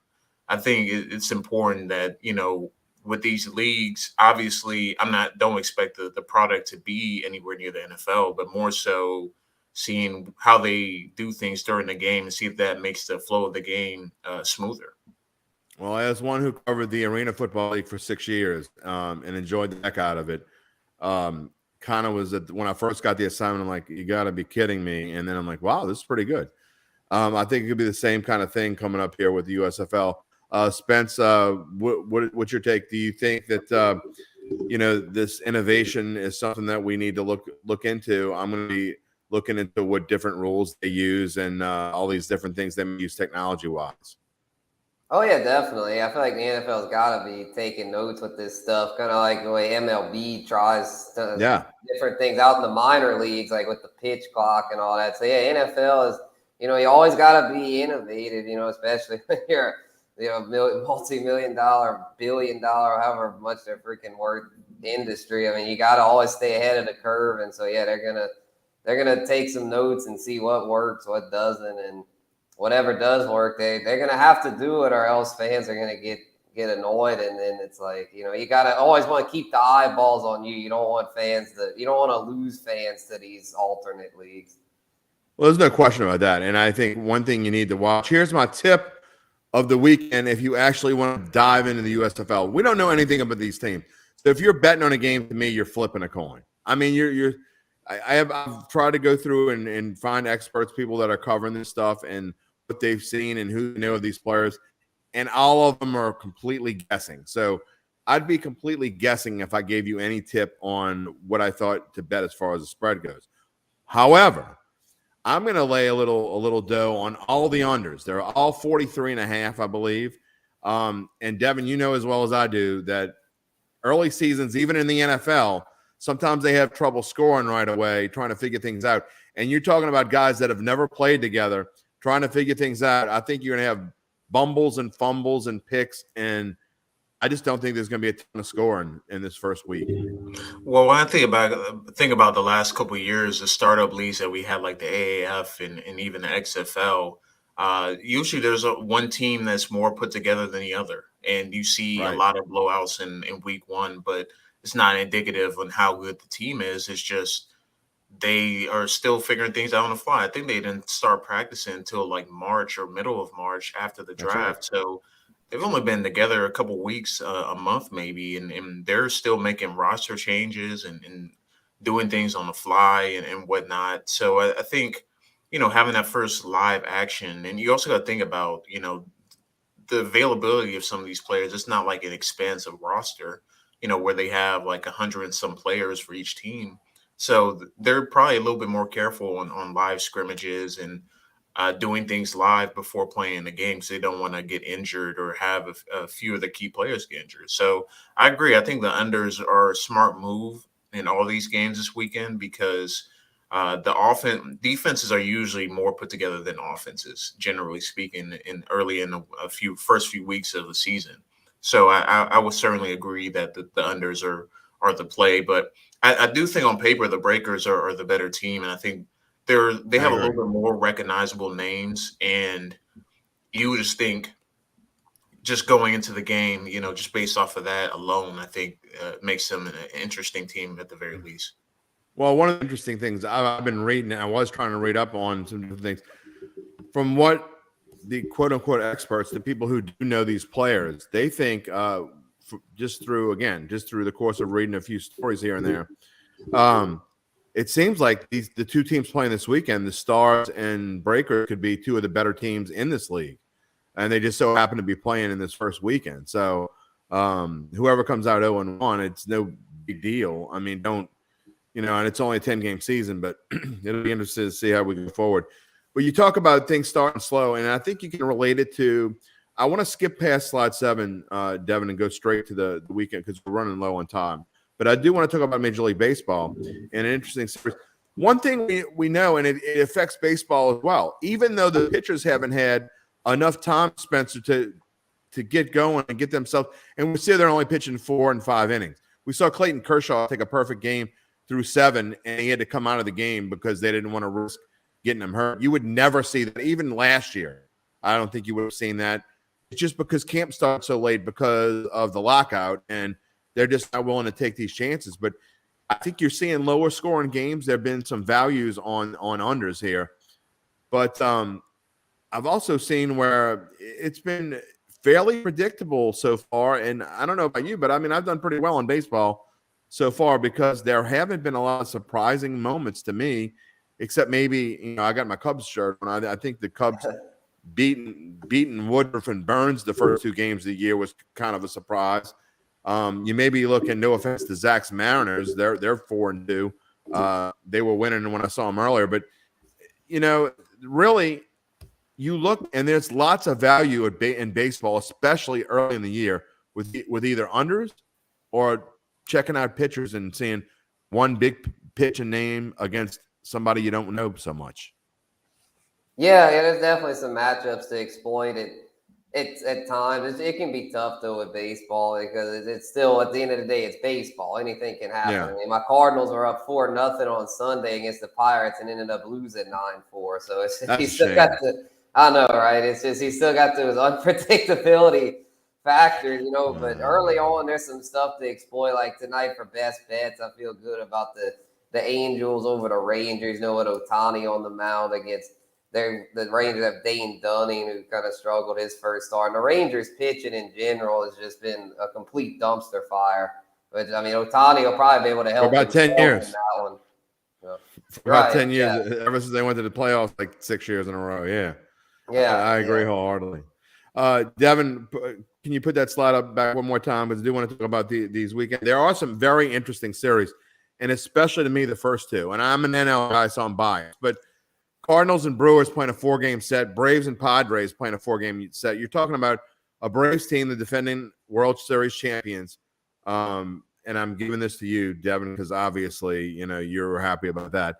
B: I think it's important that, you know, with these leagues, obviously don't expect the product to be anywhere near the NFL, but more so seeing how they do things during the game and see if that makes the flow of the game smoother.
A: Well, as one who covered the Arena Football League for 6 years and enjoyed the heck out of it, kind of was when I first got the assignment, I'm like, you got to be kidding me. And then I'm like, wow, this is pretty good. I think it could be the same kind of thing coming up here with the USFL. Spence, what's your take? Do you think that, you know, this innovation is something that we need to look into? I'm going to be looking into what different rules they use and all these different things they use technology-wise.
C: Oh, yeah, definitely. I feel like the NFL's got to be taking notes with this stuff, kind of like the way MLB tries to different things out in the minor leagues, like with the pitch clock and all that. So, yeah, NFL is, you know, you always got to be innovative, you know, especially when you're, you know, multi-million-dollar, billion-dollar, however much they're freaking worth industry. I mean, you got to always stay ahead of the curve. And so, yeah, they're gonna take some notes and see what works, what doesn't, and whatever does work, they're going to have to do it, or else fans are going to get annoyed. And then it's like, you got to always want to keep the eyeballs on you. You don't want to lose fans to these alternate leagues.
A: Well, there's no question about that. And I think one thing you need to watch, here's my tip of the weekend if you actually want to dive into the USFL. We don't know anything about these teams. So if you're betting on a game, to me, you're flipping a coin. I mean, I've tried to go through and find experts, people that are covering this stuff and what they've seen and who know of these players, and all of them are completely guessing. So I'd be completely guessing if I gave you any tip on what I thought to bet as far as the spread goes. However, I'm going to lay a little dough on all the unders. They're all 43.5, I believe. And Devin, you know as well as I do that early seasons, even in the NFL, sometimes they have trouble scoring right away, trying to figure things out. And you're talking about guys that have never played together, trying to figure things out. I think you're going to have bumbles and fumbles and picks, and I just don't think there's going to be a ton of scoring in this first week.
B: Well, when I think about the last couple of years, the startup leagues that we had, like the AAF and even the XFL, usually there's one team that's more put together than the other, and you see a lot of blowouts in week one, but it's not indicative on how good the team is. It's just they are still figuring things out on the fly. I think they didn't start practicing until like March or middle of March after the draft. Right. So they've only been together a couple weeks, a month maybe, and they're still making roster changes and doing things on the fly and whatnot. So I think, having that first live action, and you also got to think about, the availability of some of these players. It's not like an expansive roster, where they have like 100 and some players for each team. So they're probably a little bit more careful on live scrimmages and doing things live before playing the game, because they don't want to get injured or have a few of the key players get injured. So I agree. I think the unders are a smart move in all these games this weekend, because defenses are usually more put together than offenses, generally speaking, early in the first few weeks of the season. So I would certainly agree that the unders are the play, but I do think on paper the Breakers are the better team, and I think they have a little bit more recognizable names, and you just think just going into the game, just based off of that alone, I think makes them an interesting team at the very least.
A: Well, one of the interesting things I've been reading, and I was trying to read up on some different things, from what the quote-unquote experts, the people who do know these players, they think just through the course of reading a few stories here and there, it seems like the two teams playing this weekend, the Stars and Breakers, could be two of the better teams in this league, and they just so happen to be playing in this first weekend. So whoever comes out 0-1, it's no big deal. I mean, and it's only a 10-game season, but it'll be interesting to see how we go forward. But you talk about things starting slow, and I think you can relate it to – I want to skip past slide 7, Devin, and go straight to the weekend because we're running low on time. But I do want to talk about Major League Baseball and an interesting series. One thing we know, and it affects baseball as well, even though the pitchers haven't had enough time, Spencer, to get going and get themselves – and we see they're only pitching 4 and 5 innings. We saw Clayton Kershaw take a perfect game through 7, and he had to come out of the game because they didn't want to risk getting him hurt. You would never see that. Even last year, I don't think you would have seen that. It's just because camp started so late because of the lockout, and they're just not willing to take these chances. But I think you're seeing lower scoring games. There have been some values on unders here. But I've also seen where it's been fairly predictable so far. And I don't know about you, but I mean, I've done pretty well in baseball so far because there haven't been a lot of surprising moments to me, except maybe, I got my Cubs shirt on. I think the Cubs beating Woodruff and Burns the first 2 games of the year was kind of a surprise. You may be looking, no offense to Zach's Mariners, they're 4-2. They were winning when I saw them earlier, but really, you look and there's lots of value in baseball, especially early in the year, with either unders or checking out pitchers and seeing one big pitch and name against somebody you don't know so much.
C: Yeah, there's definitely some matchups to exploit it. It's at times it can be tough though with baseball because it's still, at the end of the day, it's baseball. Anything can happen.
A: Yeah.
C: I mean, my Cardinals were up 4-0 on Sunday against the Pirates and ended up losing 9-4. So you still got I know, right? It's just he still got those unpredictability factors, but early on there's some stuff to exploit. Like tonight for best bets, I feel good about the Angels over the Rangers, with Ohtani on the mound against the Rangers have Dane Dunning, who kind of struggled his first start. And the Rangers pitching in general has just been a complete dumpster fire. But Ohtani will probably be able to help
A: for about 10 years.
C: In that one.
A: For about 10 years, ever since they went to the playoffs, like 6 years in a row. Yeah. I agree wholeheartedly. Devin, can you put that slide up back one more time? Because I do want to talk about these weekends. There are some very interesting series, and especially to me, the first two. And I'm an NL guy, so I'm biased. But Cardinals and Brewers playing a 4-game set. Braves and Padres playing a 4-game set. You're talking about a Braves team, the defending World Series champions. And I'm giving this to you, Devin, because obviously, you're happy about that.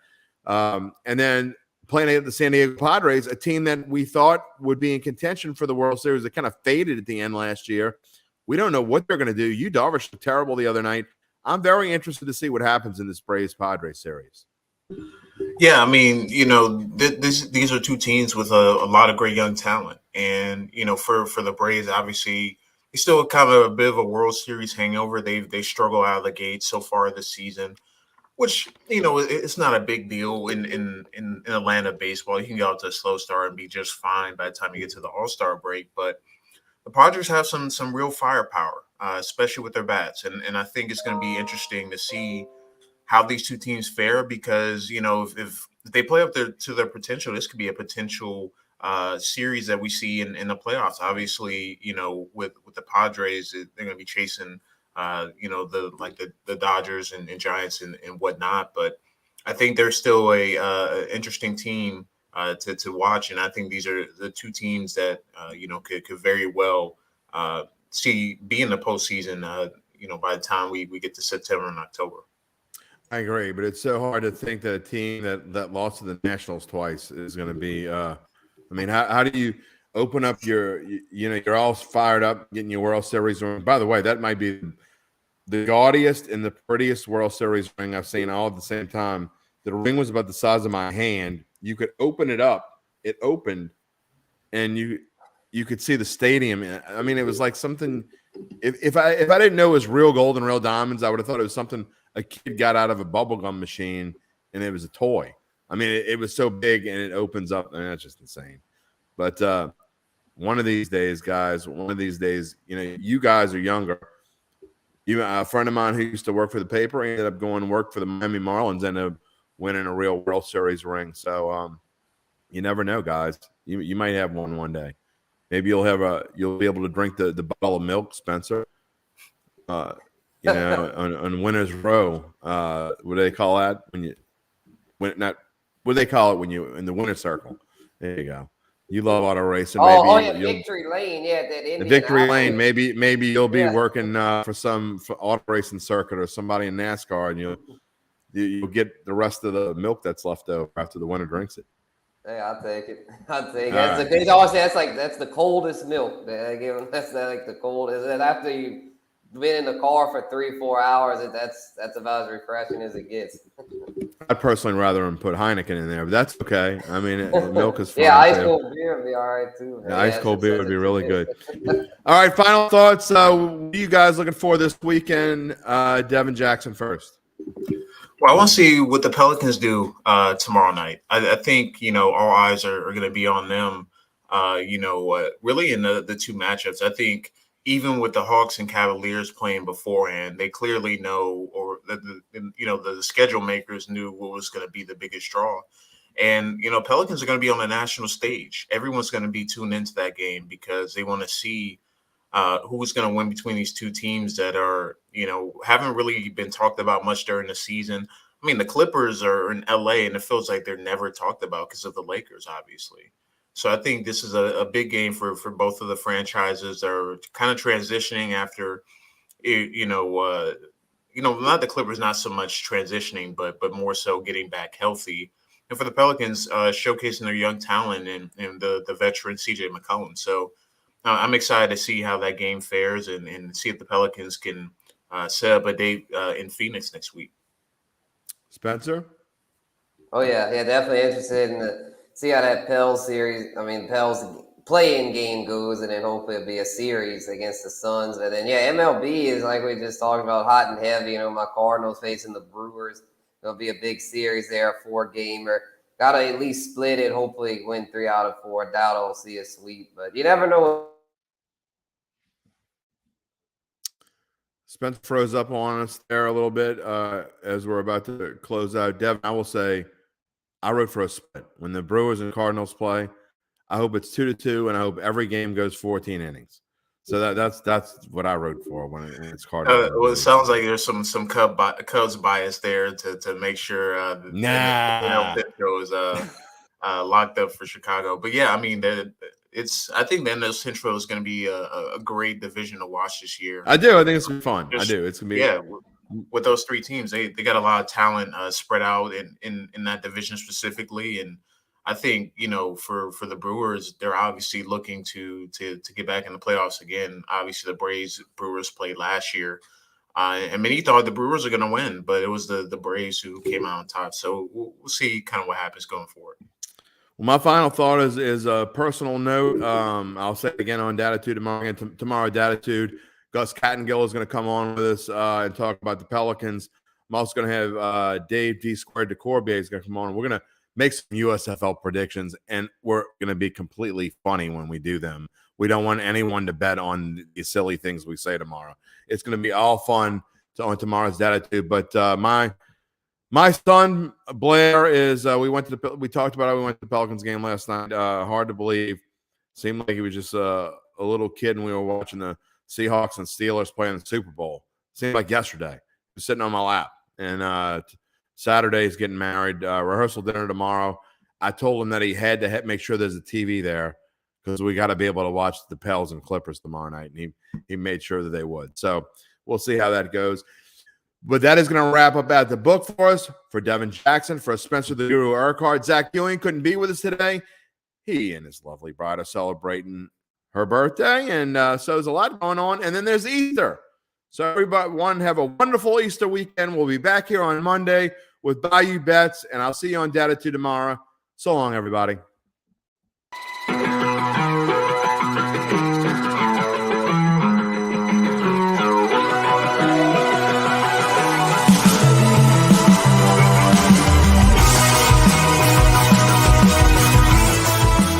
A: And then playing at the San Diego Padres, a team that we thought would be in contention for the World Series that kind of faded at the end last year. We don't know what they're going to do. Yu Darvish looked terrible the other night. I'm very interested to see what happens in this Braves-Padres series.
B: Yeah, these are two teams with a lot of great young talent. And, for the Braves, obviously, they still kind of a bit of a World Series hangover. They struggle out of the gate so far this season, which, it's not a big deal in Atlanta baseball. You can get out to a slow start and be just fine by the time you get to the All-Star break. But the Padres have some real firepower, especially with their bats. And I think it's going to be interesting to see how these two teams fare because, if they play up to their potential, this could be a potential series that we see in the playoffs. Obviously, with the Padres, they're going to be chasing, the Dodgers and Giants and whatnot. But I think they're still a interesting team to watch. And I think these are the two teams that, could very well be in the postseason, by the time we get to September and October.
A: I agree, but it's so hard to think that a team that lost to the Nationals twice is going to be how do you open up you're all fired up getting your World Series ring. By the way, that might be the gaudiest and the prettiest World Series ring I've seen all at the same time. The ring was about the size of my hand. You could open it up. It opened, and you could see the stadium. It was like something. If I didn't know it was real gold and real diamonds, I would have thought it was something a kid got out of a bubblegum machine and it was a toy. It was so big and it opens up. That's just insane. But one of these days, guys, you guys are younger. A friend of mine who used to work for the paper ended up going to work for the Miami Marlins, ended up winning a real World Series ring. So you never know, guys. You might have one day. Maybe you'll be able to drink the bottle of milk, Spencer. On winner's row, what do they call that what do they call it when you in the winner's circle? There you go. You love auto racing.
C: Victory Lane,
A: the Victory Lane. Maybe you'll be working for auto racing circuit or somebody in NASCAR, and you'll get the rest of the milk that's left over after the winner drinks it.
C: Hey, I'll take it. They always say that's the coldest milk. They give them. That's like the coldest. And after you've been in the car for 3-4 hours, that's about as refreshing as it gets.
A: I'd personally rather them put Heineken in there, but that's okay. Milk is fine.
C: Yeah, ice cold beer would be all right too.
A: Yeah, ice cold beer would be really good. All right, final thoughts. What are you guys looking for this weekend? Devin Jackson first.
B: Well, I want to see what the Pelicans do tomorrow night. I think, all eyes are going to be on them, really in the two matchups. I think even with the Hawks and Cavaliers playing beforehand, they clearly know, or the schedule makers knew what was going to be the biggest draw. And, Pelicans are going to be on the national stage. Everyone's going to be tuned into that game because they want to see who's going to win between these two teams that are, haven't really been talked about much during the season. The Clippers are in LA and it feels like they're never talked about because of the Lakers, obviously. So I think this is a big game for both of the franchises that are kind of transitioning after, not the Clippers, not so much transitioning, but more so getting back healthy. And for the Pelicans, showcasing their young talent and the veteran CJ McCollum. So I'm excited to see how that game fares and see if the Pelicans can set up a date in Phoenix next week.
A: Spencer?
C: Oh, yeah, definitely interested in see how that Pels series, Pels playing game goes, and then hopefully it'll be a series against the Suns. And then, MLB is like we just talked about, hot and heavy. My Cardinals facing the Brewers. It'll be a big series there, a 4-gamer. Got to at least split it, hopefully win 3 out of 4. Doubt I'll see a sweep, but you never know.
A: Spencer froze up on us there a little bit as we're about to close out. Devin, I will say I wrote for a split. When the Brewers and Cardinals play, I hope it's 2-2, and I hope every game goes 14 innings. So that's what I wrote for when it's Cardinals.
B: Well, it sounds like there's some Cubs bias there to make sure the Central is locked up for Chicago. But yeah, I think the NL Central is going to be a great division to watch this year.
A: I do. I think it's going to be fun. It's going to be
B: with those 3 teams, they got a lot of talent spread out in that division specifically, and I think for the Brewers, they're obviously looking to get back in the playoffs again. Obviously, the Brewers played last year, and many thought the Brewers are going to win, but it was the Braves who came out on top. So we'll see kind of what happens going forward.
A: Well, my final thought is a personal note. I'll say it again on Datitude tomorrow. Again, tomorrow, Datitude. Gus Cattengill is going to come on with us and talk about the Pelicans. I'm also going to have Dave D Squared DeCorbier is going to come on. We're going to make some USFL predictions, and we're going to be completely funny when we do them. We don't want anyone to bet on the silly things we say tomorrow. It's going to be all fun on tomorrow's Datitude. But my son Blair is. We talked about how we went to the Pelicans game last night. Hard to believe. Seemed like he was just a little kid, and we were watching the Seahawks and Steelers playing the Super Bowl. Seemed like yesterday. He was sitting on my lap, and Saturday he's getting married. Rehearsal dinner tomorrow. I told him that he had to make sure there's a TV there because we got to be able to watch the Pels and Clippers tomorrow night, and he made sure that they would. So we'll see how that goes. But that is going to wrap up at the book for us. For Devin Jackson, for Spencer the Guru Urquhart, Zach Ewing couldn't be with us today. He and his lovely bride are celebrating her birthday, and so there's a lot going on. And then there's Easter. So everyone have a wonderful Easter weekend. We'll be back here on Monday with Bayou Bets, and I'll see you on Datitude tomorrow. So long, everybody.